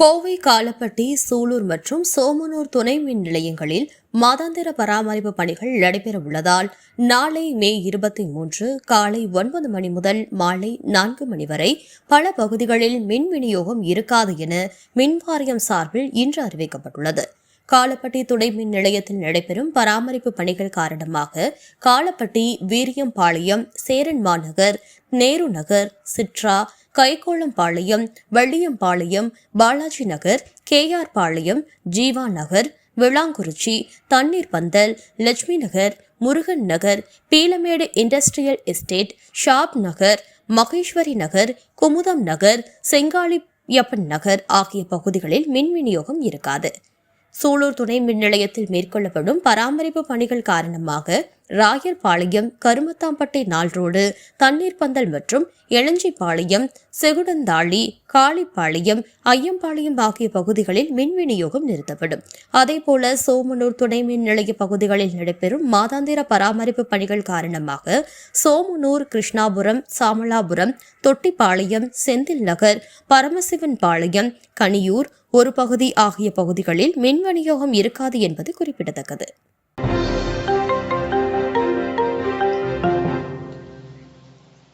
கோவை காலப்பட்டி, சூலூர் மற்றும் சோமனூர் துணை மின் நிலையங்களில் மாதாந்திர பராமரிப்பு பணிகள் நடைபெறவுள்ளதால் நாளை மே 23 காலை 9 மணி முதல் மாலை 4 மணி வரை பல பகுதிகளில் மின் விநியோகம் இருக்காது என மின்வாரியம் சார்பில் இன்று அறிவிக்கப்பட்டுள்ளது. காலப்பட்டி துணை மின் நிலையத்தில் நடைபெறும் பராமரிப்பு பணிகள் காரணமாக காலப்பட்டி, வீரியம்பாளையம், சேரன்மாநகர், நேரு நகர், சிட்ரா, கைகோளம்பாளையம், வெள்ளியம்பாளையம், பாலாஜி நகர், KR பாளையம், ஜீவா நகர், விளாங்குறிச்சி, தண்ணீர் பந்தல், லட்சுமி நகர், முருகன் நகர், பீலமேடு இண்டஸ்ட்ரியல் எஸ்டேட், ஷாப் நகர், மகேஸ்வரி நகர், குமுதம் நகர், செங்காளியப்பன் நகர் ஆகிய பகுதிகளில் மின் விநியோகம் இருக்காது. சூலூர் துணை மின் நிலையத்தில் மேற்கொள்ளப்படும் பராமரிப்பு பணிகள் காரணமாக ராயர்பாளையம், கருமத்தாம்பட்டை நாள் ரோடு, தண்ணீர் பந்தல் மற்றும் எளஞ்சிபாளையம், செகுடந்தாளி, காளிப்பாளையம், ஐயம்பாளையம் ஆகிய பகுதிகளில் மின் விநியோகம் நிறுத்தப்படும். அதேபோல சோமனூர் துணை மின் நிலைய பகுதிகளில் நடைபெறும் மாதாந்திர பராமரிப்பு பணிகள் காரணமாக சோமனூர், கிருஷ்ணாபுரம், சாமலாபுரம், தொட்டிப்பாளையம், செந்தில் நகர், பரமசிவன் பாளையம், கனியூர் ஒரு பகுதி ஆகிய பகுதிகளில் மின் விநியோகம் இருக்காது என்பது குறிப்பிடத்தக்கது.